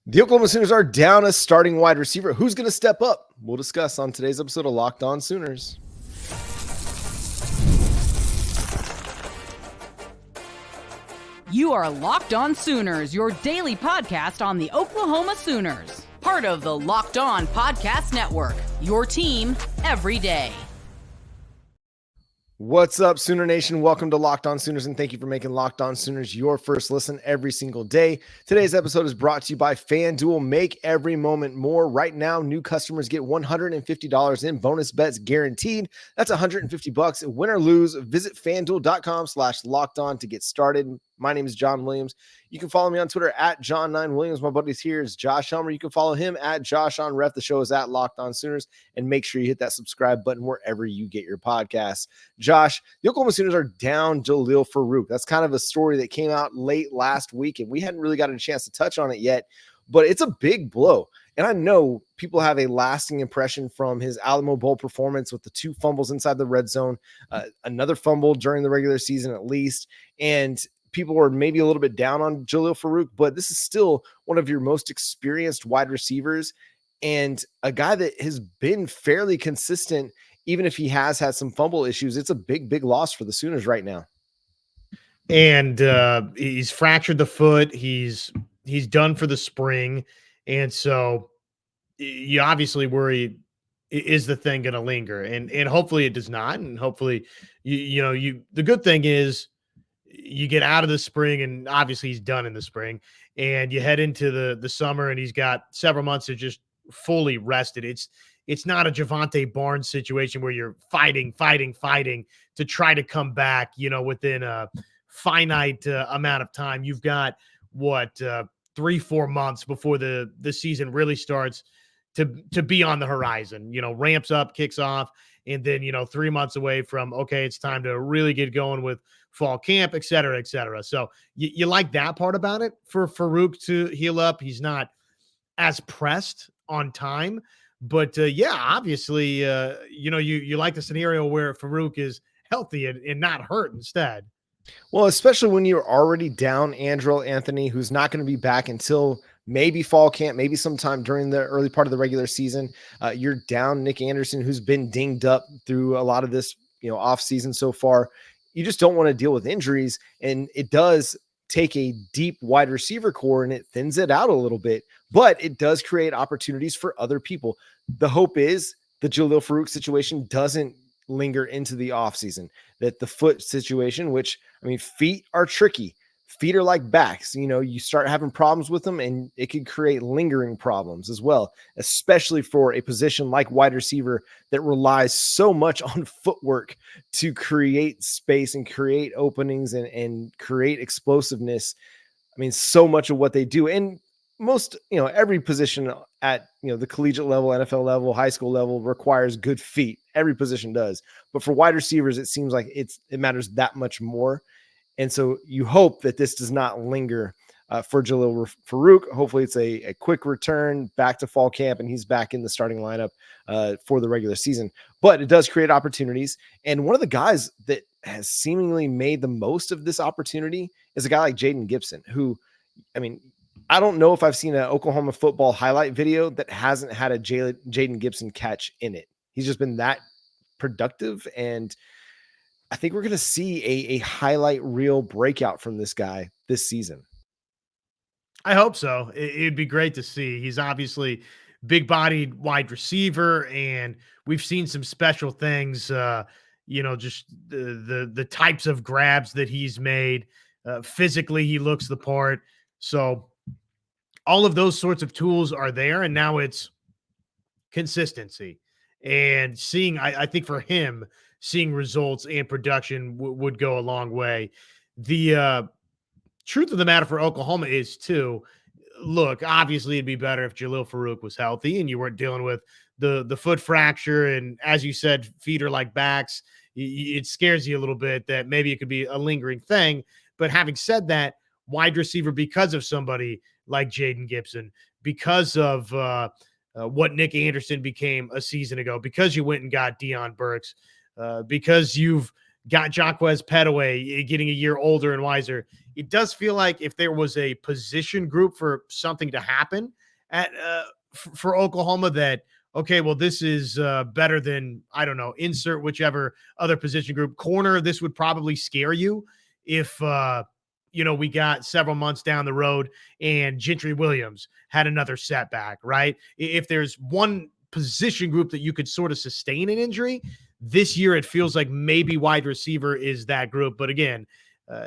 The Oklahoma Sooners are down a starting wide receiver. Who's going to step up? We'll discuss on today's episode of Locked On Sooners. You are Locked On Sooners, your daily podcast on the Oklahoma Sooners. Part of the Locked On Podcast Network, your team every day. What's up, Sooner Nation? Welcome to Locked On Sooners, and thank you for making Locked On Sooners your first listen every single day. Today's episode is brought to you by FanDuel. Make every moment more. Right now, new customers get $150 in bonus bets guaranteed. That's $150. Win or lose, visit FanDuel.com/LockedOn to get started. My name is John Williams. You can follow me on Twitter at John9Williams. My buddies here is Josh Helmer. You can follow him at JoshOnRef. The show is at Locked On Sooners. And make sure you hit that subscribe button wherever you get your podcasts. Josh, the Oklahoma Sooners are down Jalil Farooq. That's kind of a story that came out late last week, and we hadn't really gotten a chance to touch on it yet, but it's a big blow. And I know people have a lasting impression from his Alamo Bowl performance with the 2 fumbles inside the red zone, another fumble during the regular season at least, and people were maybe a little bit down on Jalil Farooq, but this is still one of your most experienced wide receivers and a guy that has been fairly consistent, even if he has had some fumble issues. It's a big, big loss for the Sooners right now. And he's fractured the foot. He's done for the spring. And so you obviously worry, is the thing going to linger? And hopefully it does not. And hopefully, the good thing is, you get out of the spring, and obviously he's done in the spring, and you head into the summer, and he's got several months to just fully rested. It's not a Javante Barnes situation where you're fighting to try to come back, within a finite amount of time. You've got 3-4 months before the season really starts to be on the horizon, ramps up, kicks off, and then, 3 months away from, okay, it's time to really get going with fall camp, et cetera, et cetera. So you like that part about it for Farooq to heal up. He's not as pressed on time, but obviously, you like the scenario where Farooq is healthy and not hurt instead. Well, especially when you're already down Andrel Anthony, who's not going to be back until maybe fall camp, maybe sometime during the early part of the regular season. You're down Nick Anderson, who's been dinged up through a lot of this, off season so far. You just don't want to deal with injuries, and it does take a deep wide receiver core and it thins it out a little bit, but it does create opportunities for other people. The hope is the Jalil Farooq situation doesn't linger into the offseason, that the foot situation, which, feet are tricky. Feet are like backs. You start having problems with them, and it can create lingering problems as well, especially for a position like wide receiver that relies so much on footwork to create space and create openings and create explosiveness. So much of what they do, and most, every position at, the collegiate level, NFL level, high school level requires good feet. Every position does. But for wide receivers, it seems like it matters that much more. And so you hope that this does not linger for Jalil Farooq. Hopefully it's a quick return back to fall camp, and he's back in the starting lineup for the regular season. But it does create opportunities. And one of the guys that has seemingly made the most of this opportunity is a guy like Jaden Gibson, who, I don't know if I've seen an Oklahoma football highlight video that hasn't had a Jaden Gibson catch in it. He's just been that productive, and I think we're going to see a highlight reel breakout from this guy this season. I hope so. It'd be great to see. He's obviously big-bodied wide receiver, and we've seen some special things, just the types of grabs that he's made. Physically, he looks the part. So all of those sorts of tools are there, and now it's consistency. And I think for him, seeing results and production would go a long way. The truth of the matter for Oklahoma is, too, look, obviously it'd be better if Jalil Farooq was healthy and you weren't dealing with the foot fracture. And as you said, feet are like backs. It scares you a little bit that maybe it could be a lingering thing. But having said that, wide receiver, because of somebody like Jaden Gibson, because of what Nick Anderson became a season ago, because you went and got Deion Burks, because you've got Jaquez Petaway getting a year older and wiser. It does feel like if there was a position group for something to happen at for Oklahoma, that okay, well, this is better than, I don't know, insert whichever other position group. Corner, this would probably scare you if we got several months down the road and Gentry Williams had another setback, right? If there's one position group that you could sort of sustain an injury, this year it feels like maybe wide receiver is that group. But again,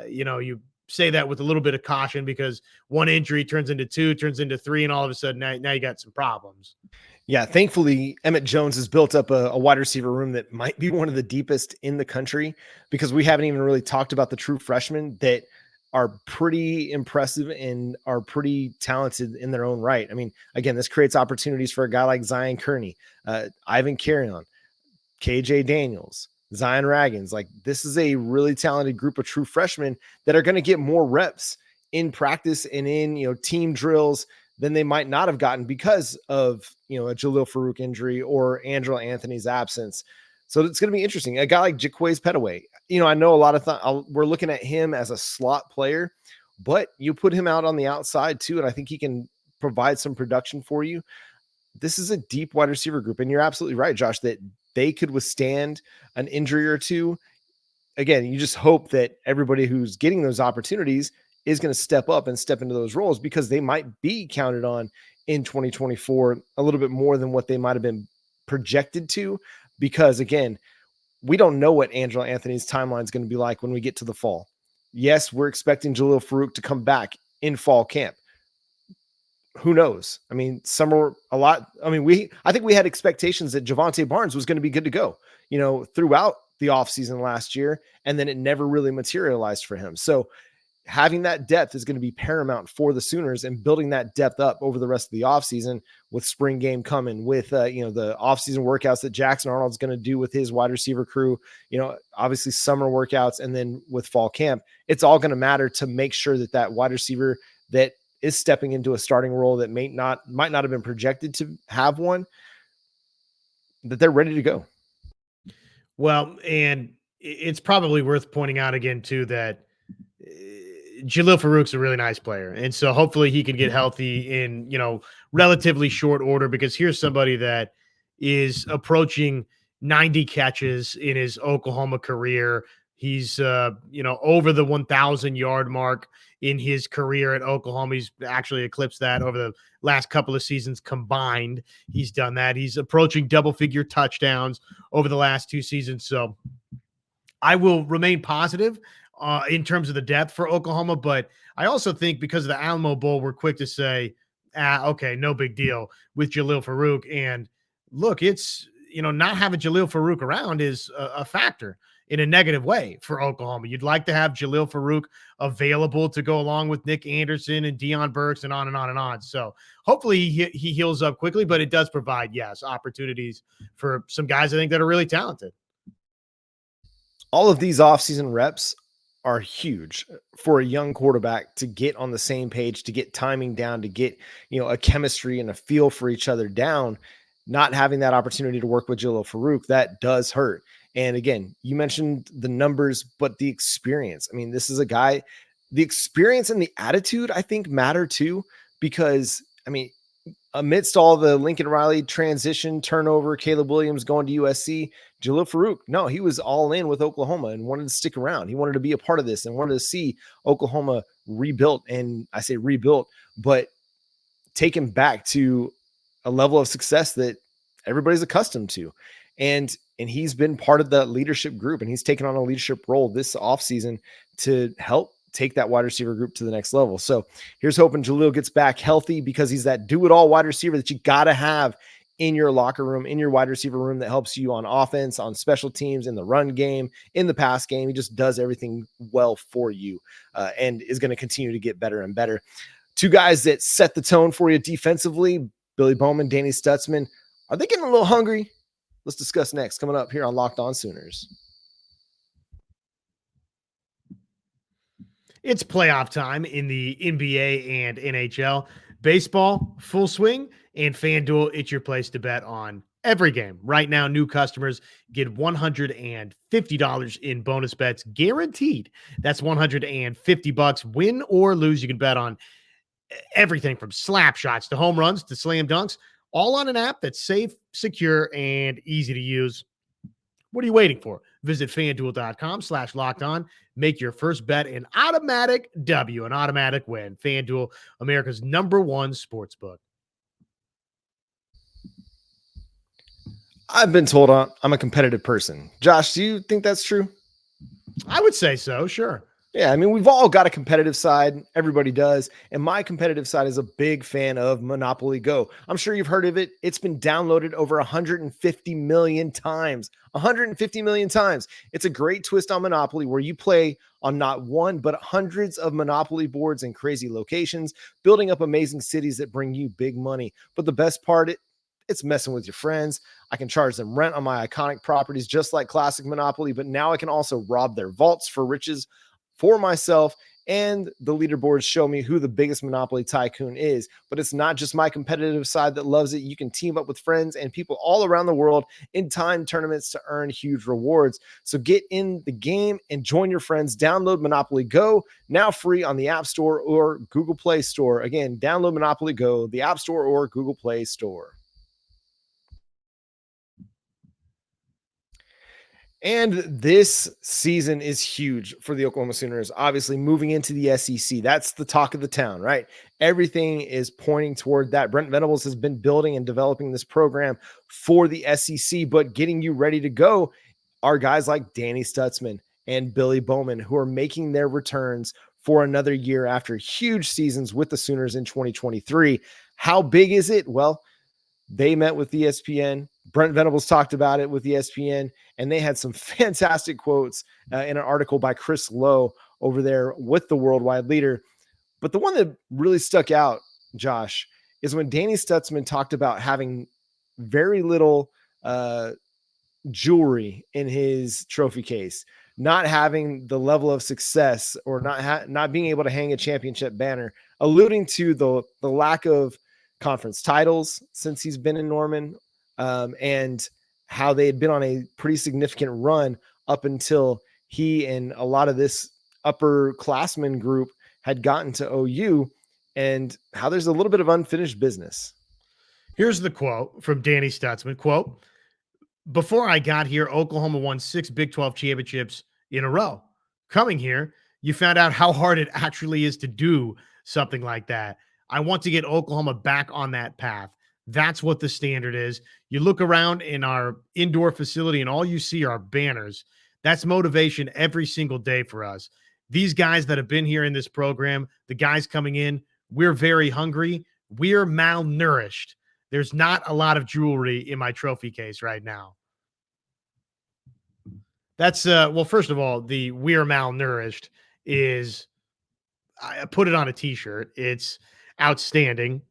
you say that with a little bit of caution, because one injury turns into two, turns into three, and all of a sudden now you got some problems. Yeah, thankfully, Emmett Jones has built up a wide receiver room that might be one of the deepest in the country, because we haven't even really talked about the true freshmen that are pretty impressive and are pretty talented in their own right. I mean, again, this creates opportunities for a guy like Zion Kearney, Ivan Carrion, KJ Daniels, Zion Raggins. Like, this is a really talented group of true freshmen that are going to get more reps in practice and in, team drills than they might not have gotten because of, a Jalil Farooq injury or Andrel Anthony's absence. So it's going to be interesting. A guy like Jaquez Petaway, I know a lot of we're looking at him as a slot player, but you put him out on the outside too, and I think he can provide some production for you. This is a deep wide receiver group, and you're absolutely right, Josh, that they could withstand an injury or two. Again, you just hope that everybody who's getting those opportunities is going to step up and step into those roles, because they might be counted on in 2024 a little bit more than what they might have been projected to, because again, we don't know what Andrel Anthony's timeline is going to be like when we get to the fall. Yes, we're expecting Jalil Farooq to come back in fall camp. Who knows? I mean, I think we had expectations that Javonte Barnes was going to be good to go, throughout the offseason last year, and then it never really materialized for him. So having that depth is going to be paramount for the Sooners, and building that depth up over the rest of the offseason, with spring game coming, with, the offseason workouts that Jackson Arnold's going to do with his wide receiver crew, obviously summer workouts, and then with fall camp, it's all going to matter to make sure that wide receiver that is stepping into a starting role that might not have been projected to have one, that they're ready to go. Well, and it's probably worth pointing out again too that Jalil Farooq's a really nice player. And so hopefully he can get healthy in, relatively short order, because here's somebody that is approaching 90 catches in his Oklahoma career. He's, over the 1,000 yard mark in his career at Oklahoma. He's actually eclipsed that over the last couple of seasons combined. He's done that. He's approaching double figure touchdowns over the last 2 seasons. So I will remain positive in terms of the depth for Oklahoma, but I also think because of the Alamo Bowl, we're quick to say, okay, no big deal with Jalil Farooq. And look, it's, not having Jalil Farooq around is a factor in a negative way for Oklahoma. You'd like to have Jalil Farooq available to go along with Nick Anderson and Deion Burks and on and on and on. So hopefully he heals up quickly, but it does provide, yes, opportunities for some guys I think that are really talented. All of these offseason reps are huge for a young quarterback to get on the same page, to get timing down, to get, a chemistry and a feel for each other down. Not having that opportunity to work with Jalil Farooq, that does hurt. And again, you mentioned the numbers, but the experience. I mean, this is a guy, the experience and the attitude, I think, matter too, because, amidst all the Lincoln Riley transition, turnover, Caleb Williams going to USC, Jalil Farooq, no, he was all in with Oklahoma and wanted to stick around. He wanted to be a part of this and wanted to see Oklahoma rebuilt. And I say rebuilt, but taken back to a level of success that everybody's accustomed to. And he's been part of the leadership group, and he's taken on a leadership role this offseason to help take that wide receiver group to the next level. So here's hoping Jalil gets back healthy, because he's that do-it-all wide receiver that you got to have in your locker room, in your wide receiver room, that helps you on offense, on special teams, in the run game, in the pass game. He just does everything well for you, and is going to continue to get better and better. Two guys that set the tone for you defensively, Billy Bowman, Danny Stutsman. Are they getting a little hungry? Let's discuss next, coming up here on Locked On Sooners. It's playoff time in the NBA and NHL. Baseball, full swing, and FanDuel, it's your place to bet on every game. Right now, new customers get $150 in bonus bets guaranteed. That's $150. Win or lose, you can bet on everything from slap shots to home runs to slam dunks, all on an app that's safe, secure, and easy to use. What are you waiting for? Visit FanDuel.com/locked on. Make your first bet an automatic W, an automatic win. FanDuel, America's #1 sportsbook. I've been told I'm a competitive person. Josh, do you think that's true? I would say so, sure. Yeah, I mean, we've all got a competitive side. Everybody does. And my competitive side is a big fan of Monopoly Go. I'm sure you've heard of it. It's been downloaded over 150 million times. 150 million times. It's a great twist on Monopoly where you play on not one, but hundreds of Monopoly boards in crazy locations, building up amazing cities that bring you big money. But the best part, it's messing with your friends. I can charge them rent on my iconic properties, just like classic Monopoly, but now I can also rob their vaults for riches for myself, and the leaderboards show me who the biggest Monopoly tycoon is. But it's not just my competitive side that loves it. You can team up with friends and people all around the world in time tournaments to earn huge rewards. So get in the game and join your friends. Download Monopoly Go, now free on the App Store or Google Play Store. Again, download Monopoly Go, the App Store or Google Play Store. And this season is huge for the Oklahoma Sooners. Obviously, moving into the SEC, that's the talk of the town, right? Everything is pointing toward that. Brent Venables has been building and developing this program for the SEC, but getting you ready to go are guys like Danny Stutsman and Billy Bowman, who are making their returns for another year after huge seasons with the Sooners in 2023. How big is it? Well, they met with ESPN. Brent Venables talked about it with ESPN, and they had some fantastic quotes in an article by Chris Lowe over there with the Worldwide Leader. But the one that really stuck out, Josh, is when Danny Stutsman talked about having very little jewelry in his trophy case, not having the level of success or not being able to hang a championship banner, alluding to the lack of conference titles since he's been in Norman, and how they had been on a pretty significant run up until he and a lot of this upperclassmen group had gotten to OU, and how there's a little bit of unfinished business. Here's the quote from Danny Stutsman. Quote, "Before I got here, Oklahoma won 6 Big 12 championships in a row. Coming here, you found out how hard it actually is to do something like that. I want to get Oklahoma back on that path. That's what the standard is. You look around in our indoor facility and all you see are banners. That's motivation every single day for us. These guys that have been here in this program, the guys coming in, we're very hungry. We're malnourished. There's not a lot of jewelry in my trophy case right now." That's well, first of all, the "we're malnourished" is, I put it on a t-shirt. It's outstanding,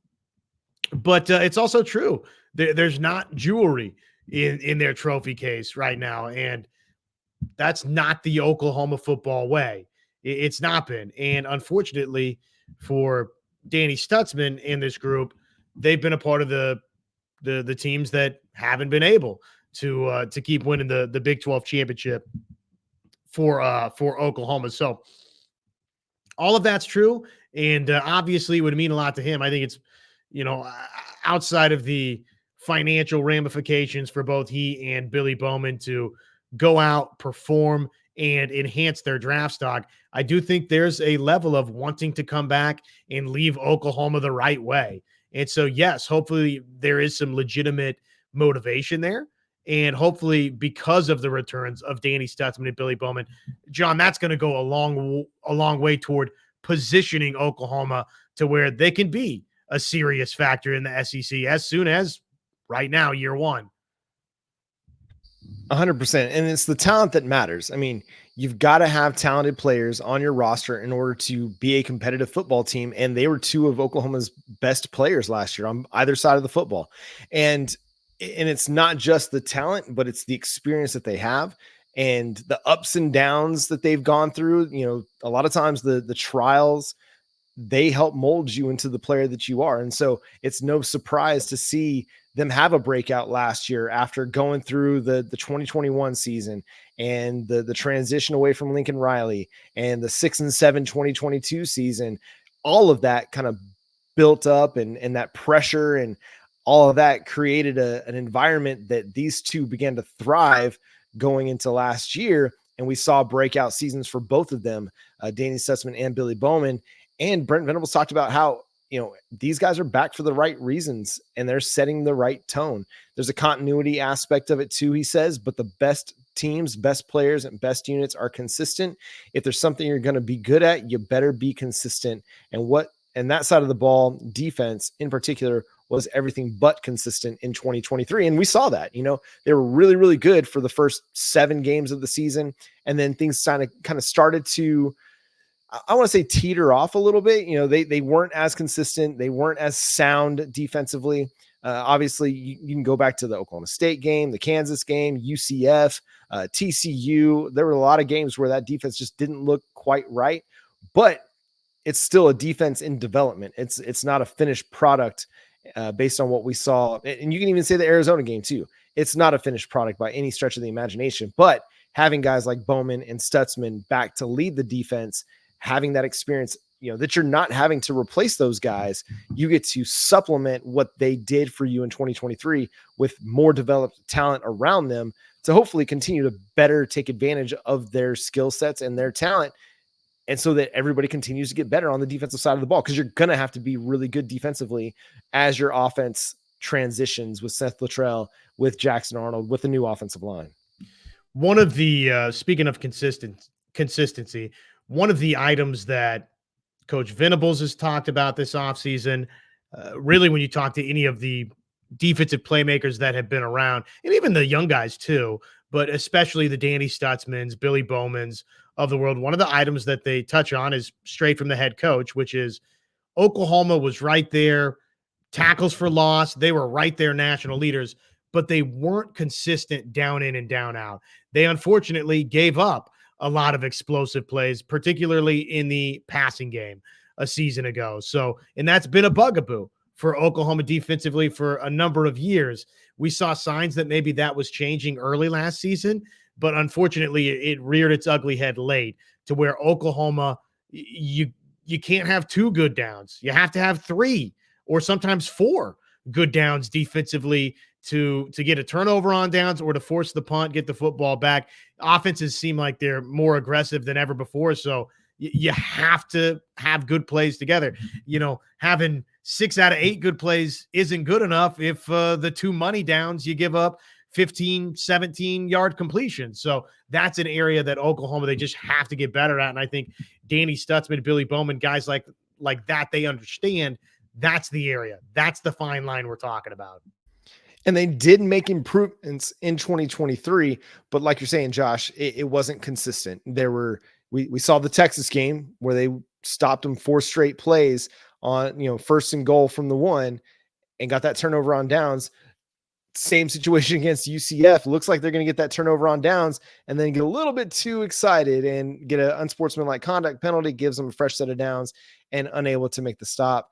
but it's also true. There's not jewelry in their trophy case right now, and that's not the Oklahoma football way. It's not been, and unfortunately for Danny Stutsman in this group, they've been a part of the teams that haven't been able to keep winning the Big 12 championship for Oklahoma. So all of that's true, and obviously it would mean a lot to him. I think it's, outside of the financial ramifications for both he and Billy Bowman to go out, perform, and enhance their draft stock, I do think there's a level of wanting to come back and leave Oklahoma the right way. And so, yes, hopefully there is some legitimate motivation there. And hopefully, because of the returns of Danny Stutsman and Billy Bowman, John, that's going to go a long way toward positioning Oklahoma to where they can be a serious factor in the SEC as soon as right now, year one. 100%. And it's the talent that matters. I mean, you've got to have talented players on your roster in order to be a competitive football team. And they were two of Oklahoma's best players last year on either side of the football. And it's not just the talent, but it's the experience that they have and the ups and downs that they've gone through. A lot of times the trials they help mold you into the player that you are. And so it's no surprise to see them have a breakout last year after going through the 2021 season and the transition away from Lincoln Riley and the 6-7 2022 season. All of that kind of built up, and that pressure and all of that created an environment that these two began to thrive going into last year. And we saw breakout seasons for both of them, Danny Stutsman and Billy Bowman. And Brent Venables talked about how, these guys are back for the right reasons and they're setting the right tone. There's a continuity aspect of it too, he says, but the best teams, best players, and best units are consistent. If there's something you're going to be good at, you better be consistent. And that side of the ball, defense in particular, was everything but consistent in 2023. And we saw that, they were really, really good for the first 7 games of the season. And then things kind of started to, I want to say, teeter off a little bit. They weren't as consistent. They weren't as sound defensively. Obviously you can go back to the Oklahoma State game, the Kansas game, UCF, TCU. There were a lot of games where that defense just didn't look quite right, but it's still a defense in development. It's not a finished product based on what we saw. And you can even say the Arizona game too. It's not a finished product by any stretch of the imagination, but having guys like Bowman and Stutsman back to lead the defense, having that experience, that you're not having to replace those guys, you get to supplement what they did for you in 2023 with more developed talent around them to hopefully continue to better take advantage of their skill sets and their talent. And so that everybody continues to get better on the defensive side of the ball, because you're going to have to be really good defensively as your offense transitions with Seth Luttrell, with Jackson Arnold, with the new offensive line. One of the, speaking of consistency, one of the items that Coach Venables has talked about this offseason, really when you talk to any of the defensive playmakers that have been around, and even the young guys too, but especially the Danny Stutsmans, Billy Bowmans of the world, one of the items that they touch on is straight from the head coach, which is Oklahoma was right there, tackles for loss. They were right there, national leaders, but they weren't consistent down in and down out. They unfortunately gave up a lot of explosive plays, particularly in the passing game a season ago. So, and that's been a bugaboo for Oklahoma defensively for a number of years. We saw signs that maybe that was changing early last season, but unfortunately it reared its ugly head late, to where Oklahoma, you can't have 2 good downs. You have to have 3 or sometimes 4 good downs defensively to get a turnover on downs or to force the punt, get the football back. Offenses seem like they're more aggressive than ever before. So you have to have good plays together. Having 6 out of 8 good plays isn't good enough if the 2 money downs you give up 15, 17-yard completion. So that's an area that Oklahoma, they just have to get better at. And I think Danny Stutsman, Billy Bowman, guys like that, they understand that's the area. That's the fine line we're talking about. And they did make improvements in 2023, but like you're saying, Josh, it wasn't consistent. We saw the Texas game where they stopped them 4 straight plays on, first and goal from the 1 and got that turnover on downs. Same situation against UCF. Looks like they're going to get that turnover on downs and then get a little bit too excited and get an unsportsmanlike conduct penalty, gives them a fresh set of downs and unable to make the stop.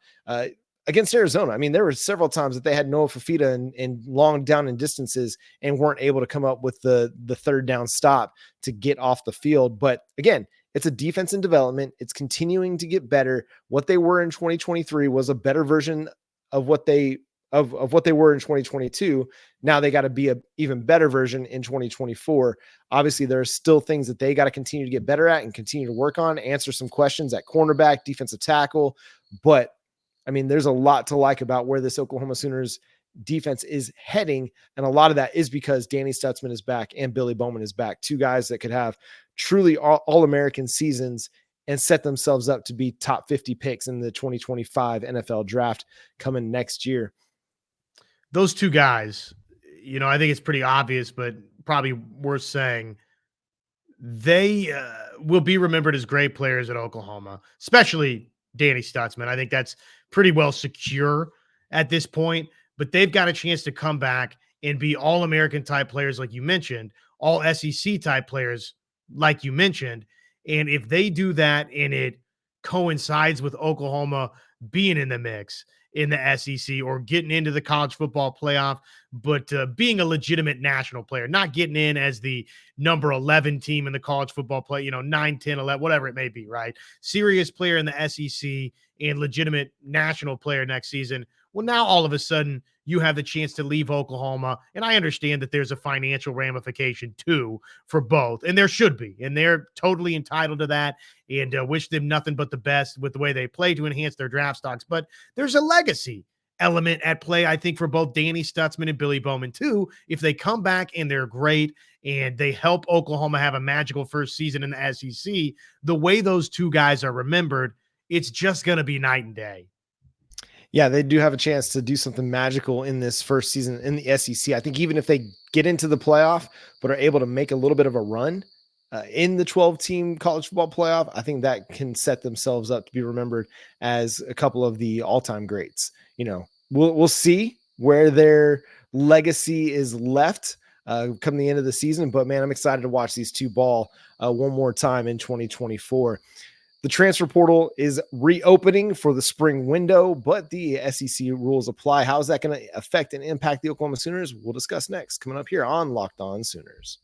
Against Arizona, I mean, there were several times that they had Noah Fafita in long down and distances and weren't able to come up with the 3rd down stop to get off the field. But again, it's a defense in development. It's continuing to get better. What they were in 2023 was a better version of what they were in 2022. Now they got to be a even better version in 2024. Obviously, there are still things that they got to continue to get better at and continue to work on, answer some questions at cornerback, defensive tackle. But I mean, there's a lot to like about where this Oklahoma Sooners defense is heading. And a lot of that is because Danny Stutsman is back and Billy Bowman is back. 2 guys that could have truly all-American seasons and set themselves up to be top 50 picks in the 2025 NFL draft coming next year. Those 2 guys, I think it's pretty obvious, but probably worth saying, they will be remembered as great players at Oklahoma, especially Danny Stutsman. I think that's pretty well secure at this point, but they've got a chance to come back and be all-American type players like you mentioned, all SEC type players like you mentioned. And if they do that and it coincides with Oklahoma being in the mix in the SEC or getting into the college football playoff, but being a legitimate national player, not getting in as the number 11 team in the college football play, 9, 10, 11, whatever it may be, right? Serious player in the SEC and legitimate national player next season. Well, now all of a sudden you have the chance to leave Oklahoma. And I understand that there's a financial ramification too for both. And there should be. And they're totally entitled to that. And wish them nothing but the best with the way they play to enhance their draft stocks. But there's a legacy element at play, I think, for both Danny Stutsman and Billy Bowman too. If they come back and they're great and they help Oklahoma have a magical first season in the SEC, the way those two guys are remembered, it's just going to be night and day. Yeah, they do have a chance to do something magical in this first season in the SEC. I think even if they get into the playoff, but are able to make a little bit of a run in the 12-team college football playoff, I think that can set themselves up to be remembered as a couple of the all-time greats. We'll see where their legacy is left come the end of the season. But man, I'm excited to watch these two ball one more time in 2024. The transfer portal is reopening for the spring window, but the SEC rules apply. How is that going to affect and impact the Oklahoma Sooners? We'll discuss next, coming up here on Locked On Sooners.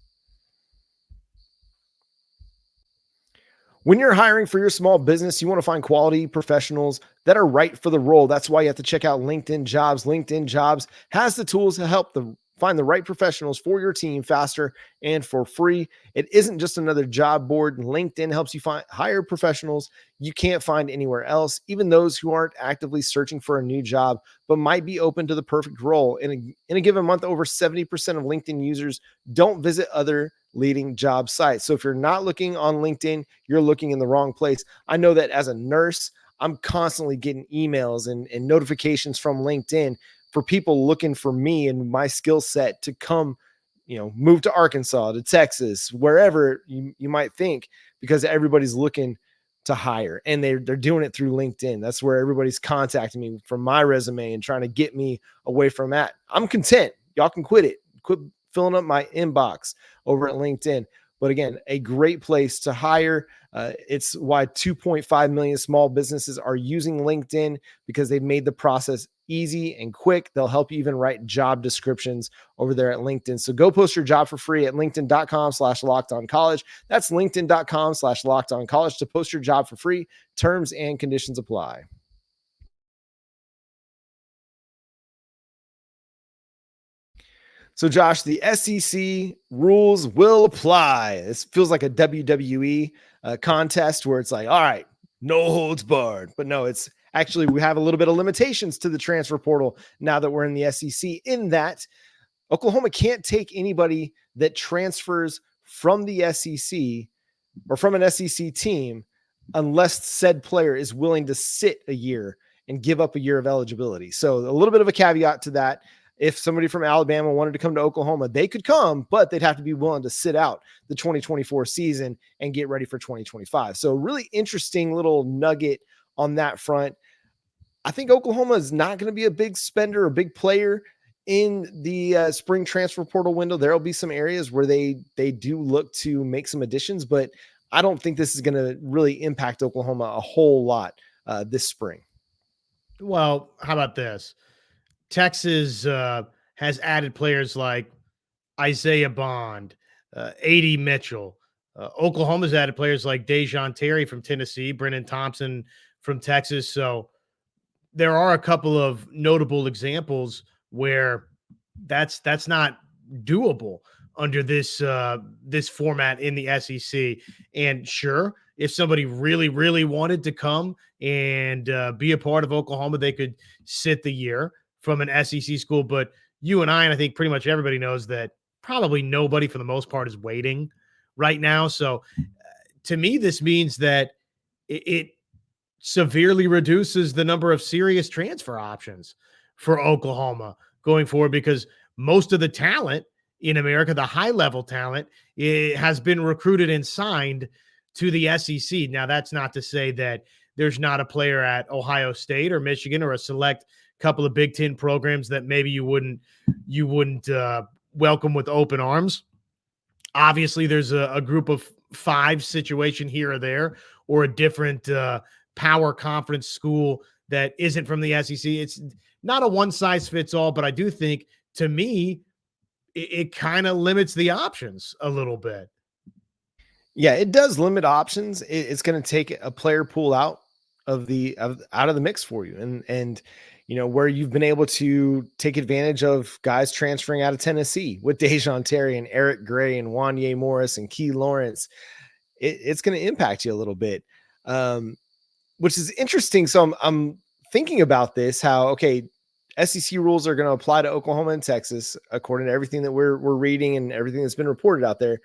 When you're hiring for your small business, you want to find quality professionals that are right for the role. That's why you have to check out LinkedIn Jobs. LinkedIn Jobs has the tools to help find the right professionals for your team faster and for free. It isn't just another job board. LinkedIn helps you hire professionals you can't find anywhere else, even those who aren't actively searching for a new job, but might be open to the perfect role. In a given month, over 70% of LinkedIn users don't visit other leading job sites. So if you're not looking on LinkedIn, you're looking in the wrong place. I know that as a nurse, I'm constantly getting emails and notifications from LinkedIn for people looking for me and my skill set to come, move to Arkansas, to Texas, wherever you might think, because everybody's looking to hire and they're doing it through LinkedIn. That's where everybody's contacting me from my resume and trying to get me away from that. I'm content. Y'all can quit it. Quit filling up my inbox over at LinkedIn. But again, a great place to hire. It's why 2.5 million small businesses are using LinkedIn, because they've made the process easy and quick. They'll help you even write job descriptions over there at LinkedIn. So go post your job for free at linkedin.com/lockedoncollege. That's linkedin.com/lockedoncollege to post your job for free. Terms and conditions apply. So Josh, the SEC rules will apply. This feels like a WWE contest where it's like, all right, no holds barred. But no, it's actually, we have a little bit of limitations to the transfer portal now that we're in the SEC, in that Oklahoma can't take anybody that transfers from the SEC or from an SEC team unless said player is willing to sit a year and give up a year of eligibility. So a little bit of a caveat to that. If somebody from Alabama wanted to come to Oklahoma, they could come, but they'd have to be willing to sit out the 2024 season and get ready for 2025. So really interesting little nugget on that front. I think Oklahoma is not going to be a big spender or big player in the spring transfer portal window. There'll be some areas where they do look to make some additions, but I don't think this is going to really impact Oklahoma a whole lot this spring. Well, how about this? Texas has added players like Isaiah Bond, A.D. Mitchell. Oklahoma's added players like Dejon Terry from Tennessee, Brennan Thompson from Texas. So there are a couple of notable examples where that's not doable under this format in the SEC. And sure, if somebody really, really wanted to come and be a part of Oklahoma, they could sit the year from an SEC school. But you and I think pretty much everybody knows that probably nobody for the most part is waiting right now. So to me, this means that it severely reduces the number of serious transfer options for Oklahoma going forward, because most of the talent in America, the high level talent, it has been recruited and signed to the SEC. Now, that's not to say that there's not a player at Ohio State or Michigan or a select couple of Big Ten programs that maybe you wouldn't welcome with open arms. Obviously, there's a group of 5 situation here or there, or a different power conference school that isn't from the SEC. It's not a one size fits all, but I do think, to me, it kind of limits the options a little bit. Yeah, it does limit options. It's going to take a player pool out of the mix for you, and where you've been able to take advantage of guys transferring out of Tennessee with Dejon Terry and Eric Gray and Wanye Morris and Key Lawrence. It's going to impact you a little bit, which is interesting. So I'm thinking about this, how, okay, SEC rules are going to apply to Oklahoma and Texas, according to everything that we're reading and everything that's been reported out there.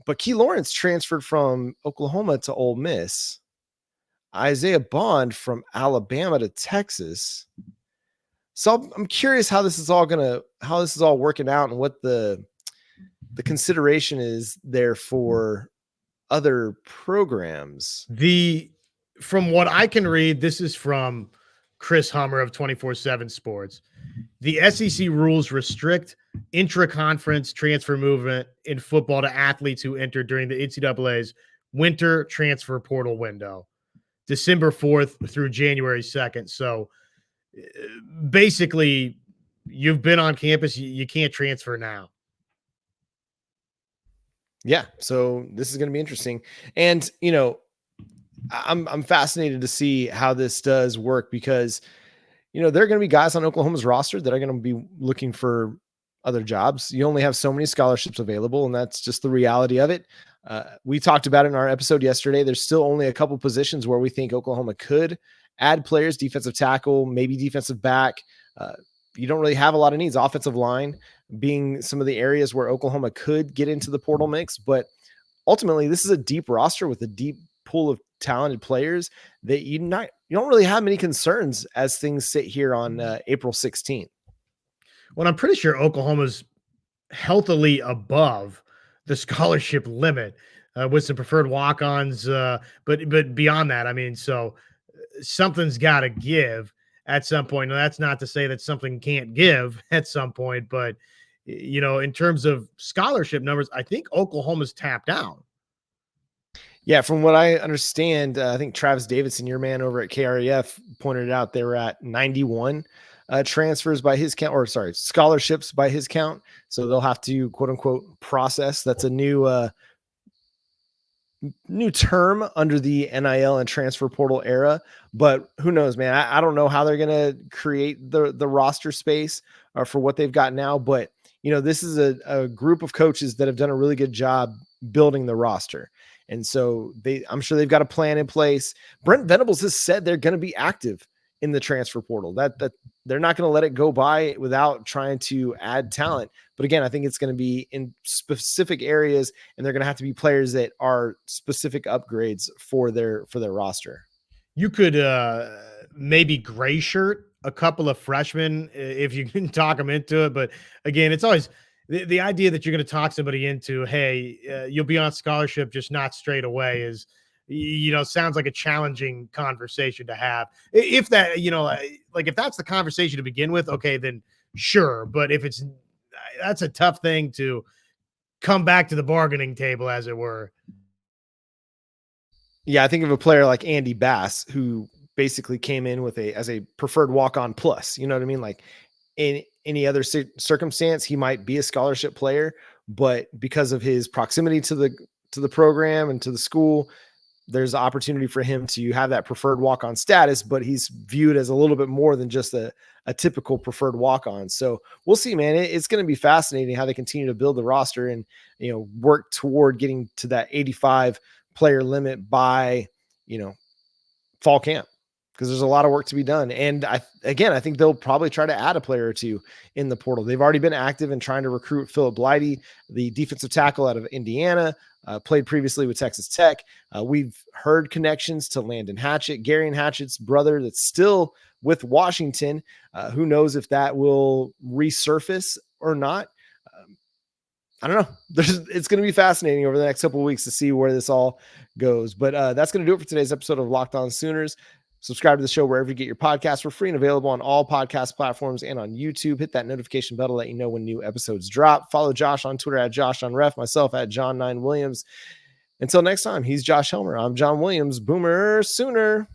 But Key Lawrence transferred from Oklahoma to Ole Miss. Isaiah Bond from Alabama to Texas. So I'm curious how this is all working out, and what the consideration is there for other programs. From what I can read, this is from Chris Hummer of 24/7 Sports. The SEC rules restrict intra-conference transfer movement in football to athletes who entered during the NCAA's winter transfer portal window, December 4th through January 2nd. So basically, you've been on campus, you can't transfer now. Yeah, so this is going to be interesting. And, I'm fascinated to see how this does work, because there are going to be guys on Oklahoma's roster that are going to be looking for other jobs. You only have so many scholarships available, and that's just the reality of it. We talked about it in our episode yesterday. There's still only a couple positions where we think Oklahoma could add players: defensive tackle, maybe defensive back. You don't really have a lot of needs. Offensive line being some of the areas where Oklahoma could get into the portal mix. But ultimately, this is a deep roster with a deep pool of talented players that you don't really have many concerns as things sit here on April 16th. Well, I'm pretty sure Oklahoma's healthily above the scholarship limit with some preferred walk-ons. But beyond that, I mean, so something's got to give at some point. Now, that's not to say that something can't give at some point, but in terms of scholarship numbers, I think Oklahoma's tapped out. Yeah, from what I understand, I think Travis Davidson, your man over at KREF, pointed out they were at 91 transfers by his count, scholarships by his count. So they'll have to, quote unquote, process. That's a new term under the NIL and transfer portal era. But who knows, man? I don't know how they're going to create the roster space for what they've got now. But, this is a group of coaches that have done a really good job building the roster. And so I'm sure they've got a plan in place. Brent Venables has said they're going to be active in the transfer portal, that they're not going to let it go by without trying to add talent. But again, I think it's going to be in specific areas, and they're going to have to be players that are specific upgrades for their roster. You could maybe gray shirt a couple of freshmen if you can talk them into it. But again, it's always the idea that you're going to talk somebody into, hey, you'll be on scholarship, just not straight away, is, sounds like a challenging conversation to have. If that, if that's the conversation to begin with, okay, then sure. But if that's a tough thing to come back to the bargaining table, as it were. Yeah, I think of a player like Andy Bass, who basically came in as a preferred walk-on plus. You know what I mean? Like, in any other circumstance, he might be a scholarship player, but because of his proximity to the program and to the school, there's opportunity for him to have that preferred walk-on status, but he's viewed as a little bit more than just a typical preferred walk-on. So we'll see, man. It's going to be fascinating how they continue to build the roster and, work toward getting to that 85 player limit by, fall camp, because there's a lot of work to be done. And I think they'll probably try to add a player or two in the portal. They've already been active in trying to recruit Philip Blighty, the defensive tackle out of Indiana, played previously with Texas Tech. We've heard connections to Landon Hatchett, Gary Hatchett's brother, that's still with Washington. Who knows if that will resurface or not? I don't know. It's going to be fascinating over the next couple of weeks to see where this all goes. But that's going to do it for today's episode of Locked On Sooners. Subscribe to the show wherever you get your podcasts. We're free and available on all podcast platforms and on YouTube. Hit that notification bell to let you know when new episodes drop. Follow Josh on Twitter at JoshOnRef, myself at John9Williams. Until next time, he's Josh Helmer. I'm John Williams. Boomer Sooner.